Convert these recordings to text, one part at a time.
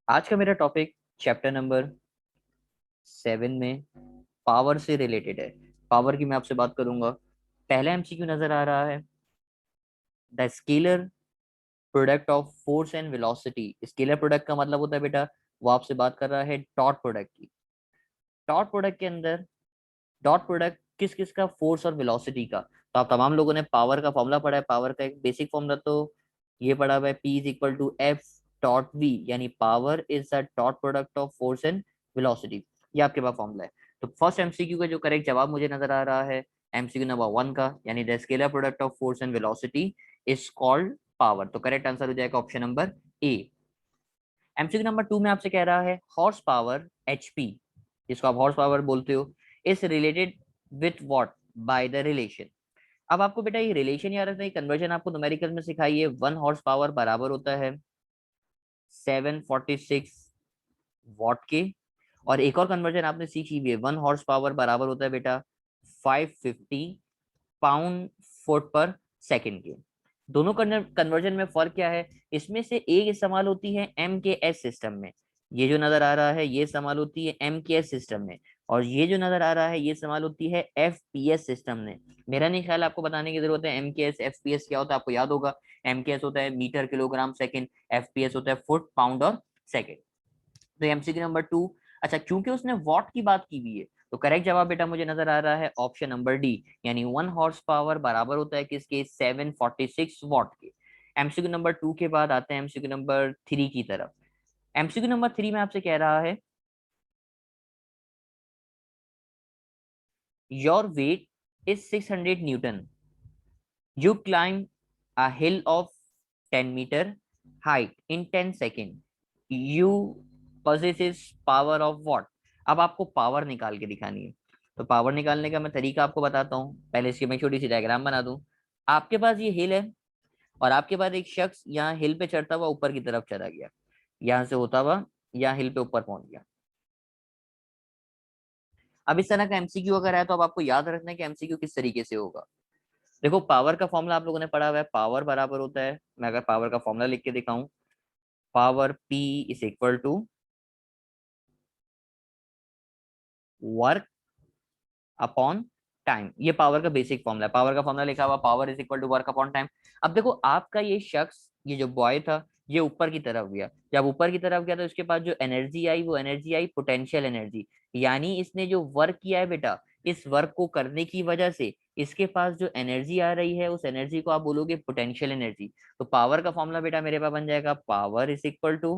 आज का मेरा टॉपिक चैप्टर नंबर 7 में पावर से रिलेटेड है। पावर की मैं आपसे बात करूंगा। पहला एमसीक्यू नजर आ रहा है, the scalar product of force and velocity. Scalar product का मतलब होता है बेटा, वो आपसे बात कर रहा है डॉट प्रोडक्ट की। डॉट प्रोडक्ट के अंदर डॉट प्रोडक्ट किस किस का, फोर्स और वेलोसिटी का। तो आप तमाम लोगों ने पावर का फॉर्मूला पढ़ा है। पावर का एक बेसिक फॉर्मूला तो ये पढ़ा हुआ है, P is equal to F dot v, यानी power is the dot product of force and velocity. ये आपके पास फॉर्मूला है। तो फर्स्ट एमसीक्यू का जो करेक्ट जवाब मुझे नजर आ रहा है, एमसीक्यू नंबर 1 का, यानी the scalar product of force and velocity is called power. तो करेक्ट आंसर हो जाएगा option number A. MCQ number 2 में आपसे कह रहा है हॉर्स पावर एचपी, जिसको आप हॉर्स पावर बोलते हो, is related with what by the relation. अब आपको बेटा ये रिलेशन याद रखना है, कन्वर्जन आपको न्यूमेरिकल में सिखाई है। 1 हॉर्स पावर बराबर होता है 746 वॉट के। और एक और कन्वर्जन आपने सीखी हुई है, 1 हॉर्स पावर बराबर होता है बेटा 550 पाउंड फुट पर सेकंड के। दोनों कन्वर्जन में फर्क क्या है? इसमें से एक इस्तेमाल होती है एम के एस सिस्टम में, ये जो नजर आ रहा है ये इस्तेमाल होती है एम के एस सिस्टम में, और ये जो नजर आ रहा है ये इस्तेमाल होती है एफ पी एस सिस्टम में। मेरा नहीं ख्याल आपको बताने की जरूरत है एम के एस एफ पी एस क्या होता है, आपको याद होगा। एम के एस होता है meter kilogram second, F P S होता है फुट पाउंड और सेकंड। तो एमसीक्यू नंबर 2, अच्छा क्योंकि उसने वॉट की बात की हुई है, तो करेक्ट जवाब बेटा मुझे नजर आ रहा है ऑप्शन नंबर डी, यानी 1 हॉर्स पावर बराबर होता है किसके, 746 वॉट के। एमसीक्यू नंबर 2 के बाद आते हैं एमसीक्यू नंबर 3 की तरफ। एमसीक्यू नंबर 3 में आपसे कह रहा है your weight is 600 newton, you climb a hill of 10 meter height in 10 second, you possesses power of what. अब आपको पावर निकाल के दिखानी है। तो पावर निकालने का मैं तरीका आपको बताता हूँ, पहले इसकी मैं छोटी सी डायग्राम बना दूं। आपके पास ये हिल है, और आपके पास एक शख्स यहाँ हिल पे चढ़ता हुआ ऊपर की तरफ चला गया, यहाँ से होता हुआ यहाँ हिल पे ऊपर पहुंच गया। अब इस तरह का एमसीक्यू अगर है तो अब आपको याद रखना है कि एमसीक्यू किस तरीके से होगा। देखो पावर का फॉर्मूला आप लोगों ने पढ़ा हुआ है, पावर बराबर होता है, मैं अगर पावर का फॉर्मूला लिख के दिखाऊं, power P is equal to work upon time. ये पावर का बेसिक फॉर्मूला है। पावर का फॉर्मूला लिखा हुआ power is equal to work upon time. अब देखो आपका ये शख्स, ये जो बॉय था, ये ऊपर की तरफ गया। जब ऊपर की तरफ गया तो इसके पास जो एनर्जी आई वो एनर्जी आई पोटेंशियल एनर्जी, यानी इसने जो वर्क किया है बेटा, इस वर्क को करने की वजह से इसके पास जो एनर्जी आ रही है उस एनर्जी को आप बोलोगे पोटेंशियल एनर्जी। तो पावर का फॉर्मूला बेटा मेरे पास बन जाएगा power is equal to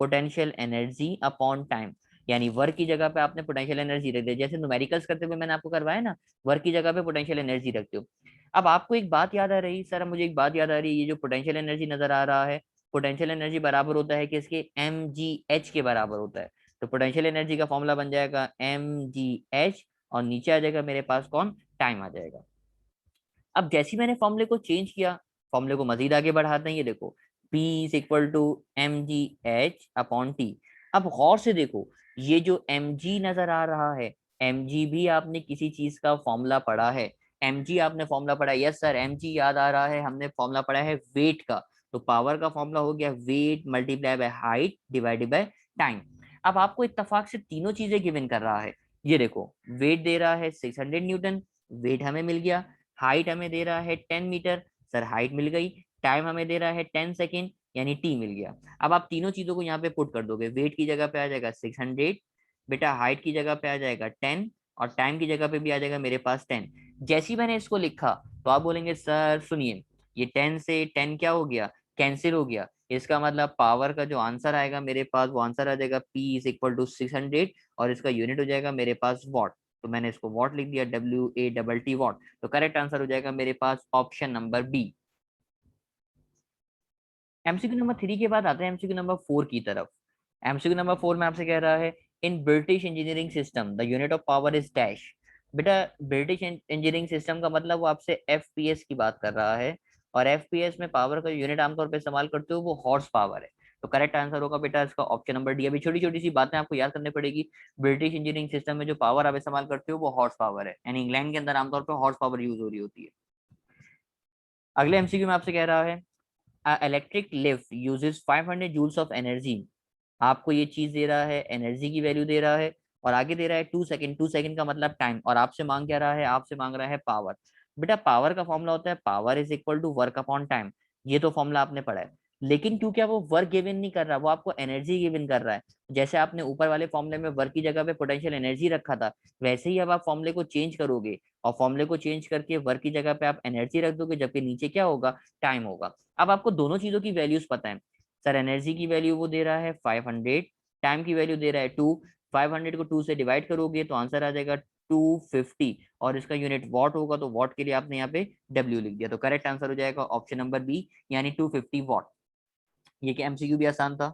potential energy upon time, यानी वर्क की जगह पे आपने पोटेंशियल एनर्जी रख दी, जैसे न्यूमेरिकल्स करते हुए मैंने आपको करवाया ना, वर्क की जगह पे पोटेंशियल एनर्जी रखते हो। अब आपको एक बात याद आ रही सर, अब मुझे एक बात याद आ रही है, ये जो पोटेंशियल एनर्जी नजर आ रहा है, पोटेंशियल एनर्जी बराबर होता है कि इसके एम जी एच के बराबर होता है। तो पोटेंशियल एनर्जी का फॉर्मूला बन जाएगा एम जी एच, और नीचे आ जाएगा मेरे पास कौन, टाइम आ जाएगा। अब जैसे ही मैंने फॉर्मूले को चेंज किया, फॉर्मूले को मजीद आगे बढ़ाते हैं, ये देखो P is equal to M G H upon T. अब गौर से देखो, ये जो एम जी नजर आ रहा है, एम जी भी आपने किसी चीज का फॉर्मूला पढ़ा है। एम जी आपने फॉर्मूला पढ़ा है, यस सर एम जी याद आ रहा है, हमने फॉर्मूला पढ़ा है वेट का। तो पावर का फॉर्मूला हो गया wait multiply by height divided by time. अब आपको इत्तेफाक से तीनों चीजें गिवन कर रहा है। ये देखो वेट दे रहा है 600 न्यूटन, वेट हमें मिल गया। हाइट हमें दे रहा है 10 मीटर, सर हाइट मिल गई। टाइम हमें दे रहा है 10 सेकेंड, यानी टी मिल गया। अब आप तीनों चीजों को यहाँ पे पुट कर दोगे, वेट की जगह पे आ जाएगा 600 बेटा, हाइट की जगह पे आ जाएगा 10, और टाइम की जगह पे भी आ जाएगा मेरे पास 10। जैसे ही मैंने इसको लिखा तो आप बोलेंगे सर सुनिए, ये 10 से 10 क्या हो गया, कैंसिल हो गया। इसका मतलब पावर का जो आंसर आएगा मेरे पास, वो आंसर आ जाएगा P इज इक्वल टू 600, और इसका यूनिट हो जाएगा मेरे पास वॉट। तो मैंने इसको वॉट लिख दिया, WATT वॉट। तो करेक्ट आंसर हो जाएगा मेरे पास option number B. MCQ number 3 के बाद आते हैं एमसीक्यू नंबर 4 की तरफ। एमसीक्यू नंबर 4 में आपसे कह रहा है in British engineering system the unit of power is dash. बेटा ब्रिटिश इंजीनियरिंग सिस्टम का मतलब वो आपसे एफपीएस की बात कर रहा है, और एफपीएस में पावर का यूनिट आमतौर पर इस्तेमाल करते हो वो हॉर्स पावर है। तो करेक्ट आंसर होगा बेटा इसका ऑप्शन नंबर डी। अभी छोटी छोटी सी बातें आपको याद करनी पड़ेगी। ब्रिटिश इंजीनियरिंग सिस्टम में जो पावर आप इस्तेमाल करते हो वो हॉर्स पावर है, यानी इंग्लैंड के अंदर आमतौर पर हॉर्स पावर यूज हो रही होती है। अगले एमसीक्यू में आपसे कह रहा है, a electric lift uses 500 joules of energy, आपको ये चीज दे रहा है, एनर्जी की वैल्यू दे रहा है, और आगे दे रहा है 2 सेकंड। 2 सेकंड का मतलब टाइम, और आपसे मांग क्या रहा है, आपसे मांग रहा है पावर। बेटा पावर का फॉर्मूला होता है power is equal to work upon time, ये तो फॉर्मूला आपने पढ़ा है। लेकिन क्योंकि वो वर्क गिवन नहीं कर रहा, वो आपको एनर्जी गिवन कर रहा है। जैसे आपने ऊपर वाले फॉर्मूले में वर्क की जगह पे पोटेंशियल एनर्जी रखा था, वैसे ही अब आप फॉर्मूले को चेंज करोगे, और फॉर्मूले को चेंज करके वर्क की जगह पे आप एनर्जी रख दोगे, जबकि नीचे क्या होगा, टाइम होगा। अब आपको दोनों चीजों की वैल्यूज पता है। सर एनर्जी की वैल्यू वो दे रहा है 500, टाइम की वैल्यू दे रहा है 2। 500 को 2 से डिवाइड करोगे तो आंसर आ जाएगा 250, और इसका यूनिट वॉट होगा, तो वॉट के लिए आपने यहाँ पे डब्ल्यू लिख दिया, तो करेक्ट आंसर हो जाएगा ऑप्शन नंबर बी, यानी 250 वॉट। ये कि एमसीक्यू भी आसान था।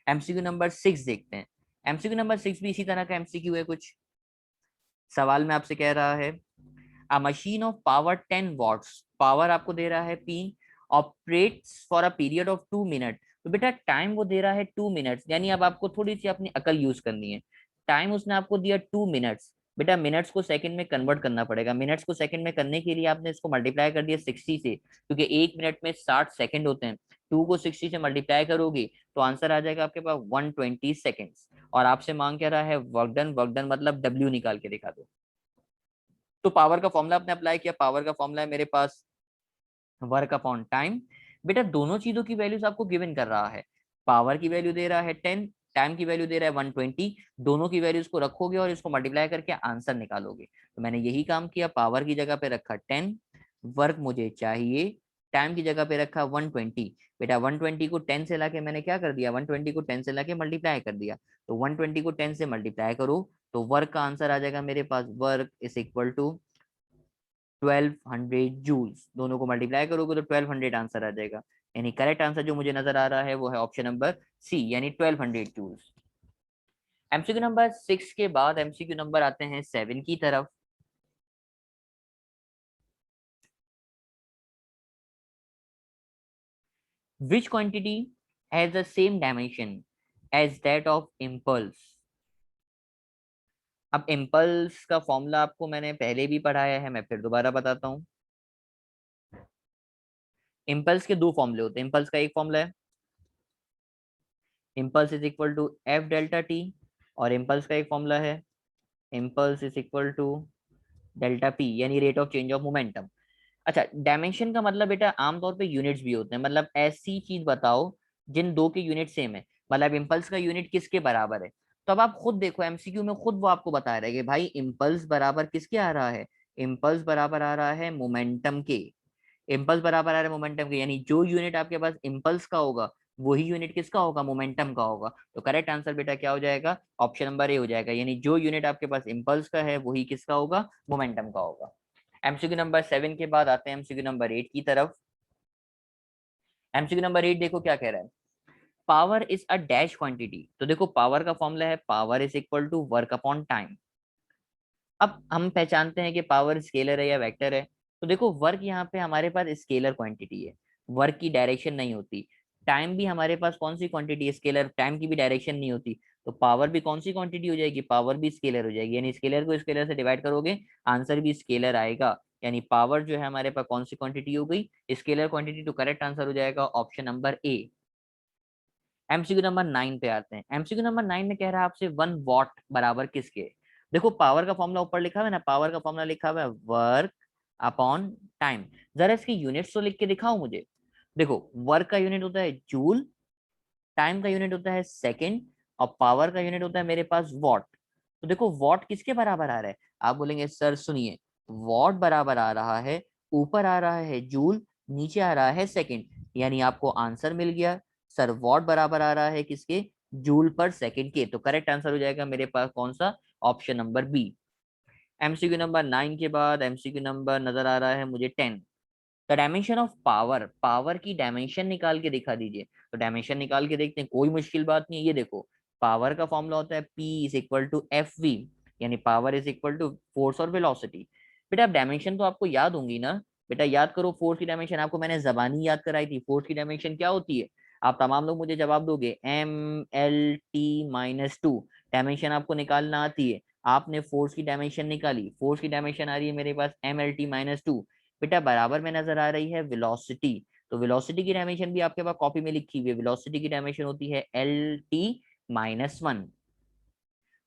एमसीक्यू नंबर 6 देखते हैं। एमसीक्यू नंबर 6 भी इसी तरह का एमसीक्यू है कुछ। सवाल में आपसे कह रहा है a machine of power 10 watts, power आपको दे रहा है P, operates for a period of 2 minute. तो बेटा टाइम वो दे रहा है 2 मिनट्स, यानी अब आपको थोड़ी सी अपनी अकल यूज करनी है। टाइम उसने आपको दिया 2 मिनट्स, बेटा मिनट्स को सेकंड में कन्वर्ट करना पड़ेगा। मिनट्स को सेकंड में करने के लिए आपने इसको मल्टीप्लाई कर दिया 60 से, क्योंकि 1 मिनट में 60 सेकंड होते हैं। 2 को 60 से मल्टीप्लाई करोगे तो आंसर आ जाएगा आपके पास 120 सेकेंड्स। और आपसे मांग क्या रहा है, वर्क डन। वर्क डन मतलब डब्ल्यू निकाल के दिखा दो। तो पावर का फॉर्मूला आपने अप्लाई किया, पावर का फॉर्मूला है मेरे पास वर्क अपॉन टाइम। बेटा दोनों चीजों की वैल्यूज आपको गिवन कर रहा है, पावर की वैल्यू दे रहा है 10, टाइम की वैल्यू दे रहा है 120। दोनों की वैल्यूज को रखोगे और इसको मल्टीप्लाई करके आंसर निकालोगे। तो मैंने यही काम किया, पावर की जगह पे रखा 10, वर्क मुझे चाहिए, टाइम की जगह पे रखा 120। बेटा 120 को 10 से लाके मैंने क्या कर दिया, 120 को 10 से लाके मल्टीप्लाई कर दिया। तो 120 को 10 से मल्टीप्लाई करो तो वर्क का आंसर आ जाएगा मेरे पास, work is equal to 1200 joules. दोनों को मल्टीप्लाई करोगे तो 1200 आंसर आ जाएगा। यानी करेक्ट आंसर जो मुझे नजर आ रहा है वो है ऑप्शन नंबर सी, यानी 1200 जूल्स। एमसीक्यू नंबर 6 के बाद एमसीक्यू नंबर आते हैं 7 की तरफ। Which quantity has the same dimension as that of impulse. अब इम्पल्स का फॉर्मूला आपको मैंने पहले भी पढ़ाया है, मैं फिर दोबारा बताता हूँ। इम्पल्स के दो फॉर्मूले होते हैं। इम्पल्स का एक फॉर्मूला है impulse is equal to F delta t, और इम्पल्स का एक फॉर्मूला है impulse is equal to delta p, यानी rate of change of momentum. अच्छा, डायमेंशन का मतलब बेटा आमतौर पे यूनिट्स भी होते हैं, मतलब ऐसी चीज बताओ जिन दो के यूनिट सेम है, मतलब इम्पल्स का यूनिट किसके बराबर है। तो अब आप खुद देखो एमसीक्यू में खुद वो आपको बता रहा है कि भाई इम्पल्स बराबर किसके आ रहा है, इम्पल्स बराबर आ रहा है मोमेंटम के। इम्पल्स बराबर आ रहा है मोमेंटम के, यानी जो यूनिट आपके पास इम्पल्स का होगा वही यूनिट किसका होगा, मोमेंटम का होगा। तो करेक्ट आंसर बेटा क्या हो जाएगा, ऑप्शन नंबर ए हो जाएगा, यानी जो यूनिट आपके पास इम्पल्स का है वही किसका होगा, मोमेंटम का होगा। एमसीक्यू नंबर 7 के बाद आते हैं एमसीक्यू नंबर 8 की तरफ। एमसीक्यू नंबर 8 देखो क्या कह रहा है, power is a dash quantity. तो देखो पावर का फॉर्मूला है power is equal to work upon time. अब हम पहचानते हैं कि पावर स्केलर है या वेक्टर है। तो देखो वर्क यहाँ पे हमारे पास स्केलर क्वांटिटी है, वर्क की डायरेक्शन नहीं होती। टाइम भी हमारे पास कौन सी क्वांटिटी है, स्केलर, टाइम की भी डायरेक्शन नहीं होती। तो पावर भी कौन सी क्वांटिटी हो जाएगी, पावर भी स्केलर हो जाएगी, यानी स्केलर को स्केलर से डिवाइड करोगे आंसर भी स्केलर आएगा। यानी पावर जो है हमारे पास कौन सी क्वांटिटी हो गई, स्केलर क्वांटिटी। तो करेक्ट आंसर हो जाएगा option number A. MCQ number 9 पे आते हैं। एमसीक्यू नंबर 9 में कह रहा है आपसे 1 वॉट बराबर किसके। देखो पावर का फॉर्मूला ऊपर लिखा हुआ है ना, पावर का फॉर्मूला लिखा हुआ है वर्क अपॉन टाइम। जरा इसकी यूनिट्स तो लिख के दिखाओ मुझे। देखो वर्क का यूनिट होता है जूल, टाइम का यूनिट होता है सेकंड, और पावर का यूनिट होता है मेरे पास वॉट। तो देखो वॉट किसके बराबर आ रहा है, आप बोलेंगे सर सुनिए, वॉट बराबर आ रहा है, ऊपर आ रहा है जूल, नीचे आ रहा है सेकंड, यानी आपको आंसर मिल गया। सर वॉट बराबर आ रहा है किसके, जूल पर सेकंड के। तो करेक्ट आंसर हो जाएगा मेरे पास कौन सा, option number B. MCQ number 9 के बाद एमसीक्यू नंबर नजर आ रहा है मुझे 10। The dimension of power, power की डायमेंशन निकाल के दिखा दीजिए। तो डायमेंशन निकाल के देखते हैं, कोई मुश्किल बात नहीं है। ये देखो पावर का फॉर्मूला होता है P is equal to F v, यानी power is equal to force और वेलोसिटी। बेटा अब डायमेंशन तो आपको याद होंगी ना, बेटा याद करो फोर्स की डायमेंशन आपको मैंने जबानी याद कराई थी। फोर्स की डायमेंशन क्या होती है, आप तमाम लोग मुझे जवाब दोगे M L T-2। डायमेंशन आपको निकालना आती है, आपने फोर्स की डायमेंशन निकाली, फोर्स की डायमेंशन आ रही है मेरे पास MLT-2। बेटा बराबर में नजर आ रही है वेलोसिटी। तो वेलोसिटी की डायमेंशन भी आपके पास कॉपी में लिखी हुई है, वेलोसिटी की डायमेंशन होती है LT -1।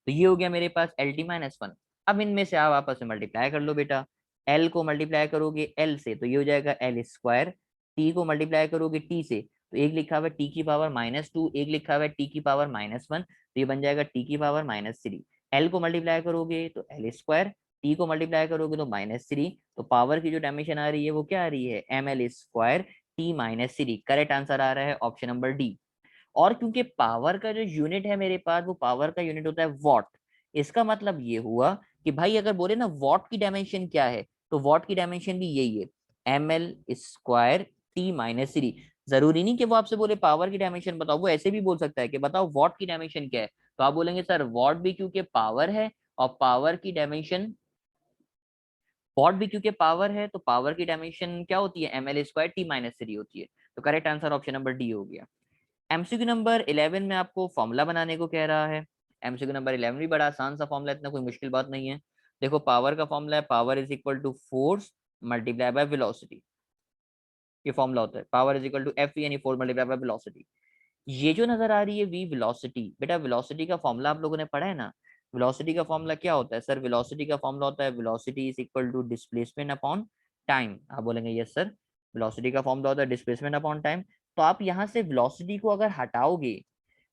तो ये हो गया मेरे पास एल टी -1। अब इनमें से आप आपस में मल्टीप्लाई कर लो बेटा। एल को मल्टीप्लाई करोगे एल से तो ये हो जाएगा एल स्क्वायर। टी को मल्टीप्लाई करोगे टी से तो एक लिखा हुआ है टी की पावर -2, एक लिखा हुआ है टी की पावर -1, तो ये बन जाएगा टी की पावर -3। एल को मल्टीप्लाई करोगे तो एल स्क्वायर, टी को मल्टीप्लाई करोगे तो -3, तो पावर की जो डायमेंशन आ रही है वो क्या आ रही है, M L square T -3। Correct answer आ रहा है ऑप्शन नंबर डी। और क्योंकि पावर का जो यूनिट है मेरे पास वो पावर का यूनिट होता है वॉट, इसका मतलब ये हुआ कि भाई अगर बोले ना वॉट की डायमेंशन क्या है, तो वॉट की डायमेंशन भी यही है, एम एल स्क्वायर टी -3। जरूरी नहीं कि वो आपसे बोले पावर की डायमेंशन बताओ, वो ऐसे भी बोल सकता है कि बताओ वॉट की डायमेंशन क्या है, तो आप बोलेंगे सर वॉट भी क्योंकि पावर है, और पावर की डायमेंशन, वॉट भी क्योंकि पावर है तो पावर की डायमेंशन क्या होती है, एम एल स्क्वायर टी -3 होती है। तो correct answer option number D हो गया। एमसीक्यू नंबर 11 में आपको फॉर्मूला बनाने को कह रहा है। एमसीक्यू नंबर 11 भी बड़ा आसान सा फॉर्मूला, इतना कोई मुश्किल बात नहीं है। देखो पावर का फॉर्मूला है, power is equal to force multiply by velocity. ये फॉर्मूला होता है, power is equal to F यानी फोर्स मल्टीप्लाई बाय वेलोसिटी। ये जो नजर आ रही है वी वेलोसिटी, बेटा वेलोसिटी का फॉर्मूला आप लोगों ने पढ़ा है ना। वेलोसिटी का फॉर्मूला क्या होता है सर, वेलोसिटी का फॉर्मूला होता है velocity is equal to displacement upon time. आप बोलेंगे यस सर, वेलोसिटी का फॉर्मूला होता है डिस्प्लेसमेंट अपॉन टाइम। तो आप यहाँ से वेलोसिटी को अगर हटाओगे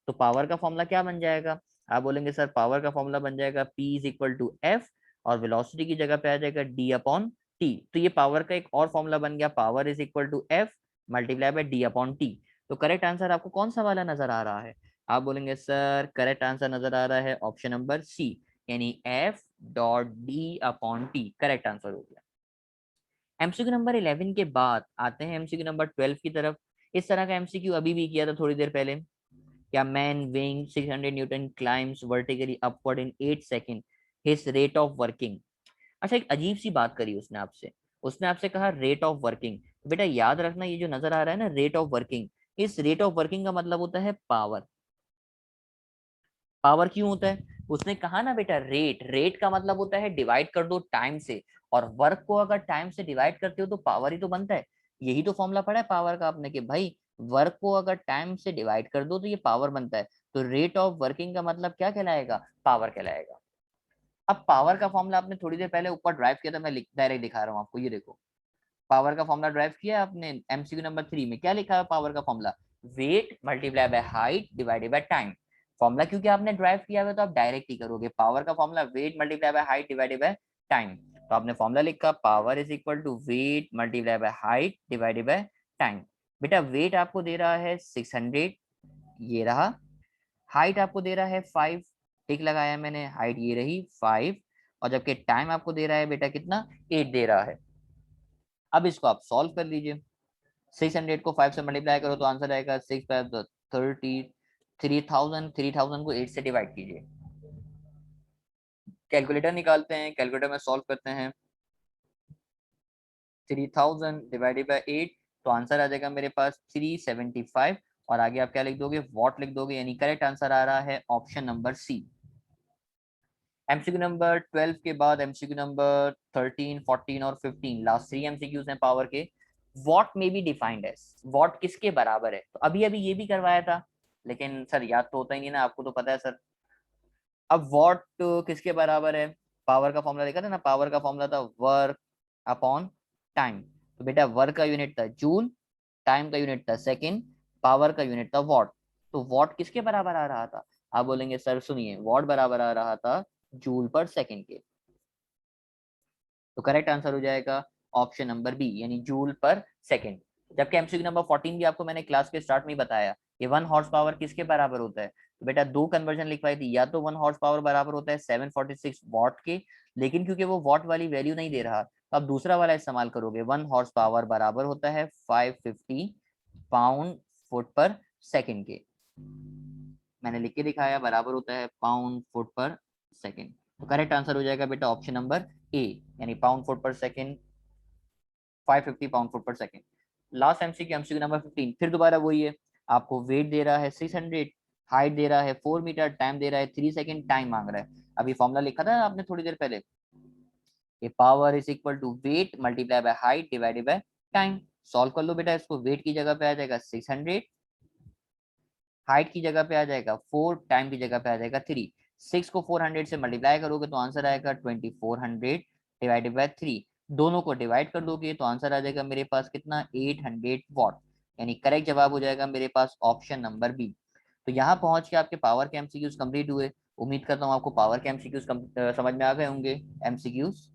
तो पावर का फॉर्मूला क्या बन जाएगा, आप बोलेंगे सर पावर का फॉर्मूला बन जाएगा P is equal to F, और वेलोसिटी की जगह पे आ जाएगा D अपॉन टी। तो ये पावर का एक और फॉर्मूला बन गया, power is equal to F multiply by D upon T. तो करेक्ट आंसर आपको कौन सा वाला नजर आ रहा है, आप बोलेंगे सर करेक्ट आंसर नजर आ रहा है ऑप्शन नंबर सी, यानी F dot D upon T. Correct answer हो गया। एमसीक्यू नंबर 11 के बाद आते हैं एमसीक्यू नंबर 12 की तरफ। इस तरह का एमसीक्यू अभी भी किया था थोड़ी देर पहले। क्या man weighing 600 Newton climbs vertically upward in 8 second, his rate of working. अच्छा एक अजीब सी बात करी उसने आपसे, उसने आपसे कहा रेट ऑफ वर्किंग। बेटा याद रखना ये जो नजर आ रहा है ना रेट ऑफ वर्किंग, इस रेट ऑफ वर्किंग का मतलब होता है पावर। पावर क्यों होता है, उसने कहा ना बेटा रेट, रेट का मतलब होता है डिवाइड कर दो टाइम से, और वर्क को अगर टाइम से डिवाइड करते हो तो पावर ही तो बनता है। यही तो फॉर्मूला पढ़ा है पावर का आपने कि भाई वर्क को अगर टाइम से डिवाइड कर दो तो ये पावर बनता है। तो रेट ऑफ वर्किंग का मतलब क्या कहलाएगा, पावर कहलाएगा। अब पावर का फॉर्मूला आपने थोड़ी देर पहले ऊपर ड्राइव किया था, मैं डायरेक्ट दिखा रहा हूँ आपको, ये देखो पावर का फॉर्मूला ड्राइव किया आपने एमसीक्यू नंबर 3 में, क्या लिखा है पावर का formula, weight multiply by height divided by time. Formula क्योंकि आपने ड्राइव किया हुआ तो आप डायरेक्ट ही करोगे, पावर का formula weight multiply by height divided by time. तो आपने फॉर्मूला लिखा power is equal to weight multiply by height divided by time. बेटा वेट आपको दे रहा है 600, ये रहा। हाइट आपको दे रहा है 5, टिक लगाया मैंने, हाइट ये रही 5, और जबकि टाइम आपको दे रहा है बेटा कितना, 8 दे रहा है। अब इसको आप सॉल्व कर लीजिए, 600 को 5 से मल्टीप्लाई करो तो आंसर आएगा 6×5 = 30, 3000, 3000 को 8 से डिवाइड कीजिए। कैलकुलेटर निकालते हैं, कैलकुलेटर में सॉल्व करते हैं, 3000 डिवाइडेड बाय 8, तो आंसर आ जाएगा मेरे पास 375, और आगे आप क्या लिख दोगे, वॉट लिख दोगे, यानी करेक्ट आंसर आ रहा है option number C. MCQ number 12 के बाद एमसीक्यू नंबर 13, 14 और 15, लास्ट 3 एमसीक्यूज हैं पावर के। Watt may be defined as, watt किसके बराबर है, तो अभी अभी ये भी करवाया था, लेकिन सर याद तो होता ही नहीं ना, आपको तो पता है सर। अब वॉट किसके बराबर है, पावर का फॉर्मूला देखा था ना, पावर का फॉर्मूला था वर्क अपॉन टाइम। तो बेटा वर्क का यूनिट था जूल, टाइम का यूनिट था सेकेंड, पावर का यूनिट था वॉट। तो वॉट किसके बराबर आ रहा था, आप बोलेंगे सर सुनिए वॉट बराबर आ रहा था जूल पर सेकेंड के। तो करेक्ट आंसर हो जाएगा ऑप्शन नंबर बी, यानी जूल पर सेकेंड। जबकि एमसीक्यू नंबर 14 भी आपको मैंने क्लास के स्टार्ट में ही बताया, ये 1 हॉर्स पावर किसके बराबर होता है, तो बेटा दो कन्वर्जन लिखवाई थी, या तो 1 हॉर्स पावर बराबर होता है 746 वॉट के, लेकिन क्योंकि वो वॉट वाली वैल्यू नहीं दे रहा तो आप दूसरा वाला इस्तेमाल करोगे, 1 हॉर्स पावर बराबर होता है 550 पाउंड फुट पर सेकेंड के। मैंने लिख के दिखाया, बराबर होता है पाउंड फुट पर सेकेंड। तो करेक्ट आंसर हो जाएगा बेटा ऑप्शन नंबर ए, यानी पाउंड फुट पर सेकेंड, 550 पाउंड फुट पर second. Last MCQ MCQ number 15, फिर दोबारा वही है, आपको वेट दे रहा है 600, हाइट दे रहा है 4 मीटर, टाइम दे रहा है 3 सेकेंड, टाइम मांग रहा है। अभी फॉर्मूला लिखा था आपने थोड़ी देर पहले, ये power is equal to weight multiply by height divided by time. Solve कर लो बेटा इसको, वेट की जगह पे आ जाएगा 600, हाइट की जगह पे आ जाएगा 4, टाइम की जगह पे आ जाएगा 3। 6 को 400 से मल्टीप्लाई करोगे तो आंसर आएगा 2400 डिवाइडेड बाय 3। दोनों को डिवाइड कर दोगे तो आंसर आ जाएगा मेरे पास कितना, 800 वॉट। यानी करेक्ट जवाब हो जाएगा मेरे पास ऑप्शन नंबर बी। तो यहाँ पहुंच के आपके पावर के एमसीक्यूज कंप्लीट हुए। उम्मीद करता हूँ आपको पावर के एमसीक्यूज समझ में आ गए होंगे। एमसीक्यूज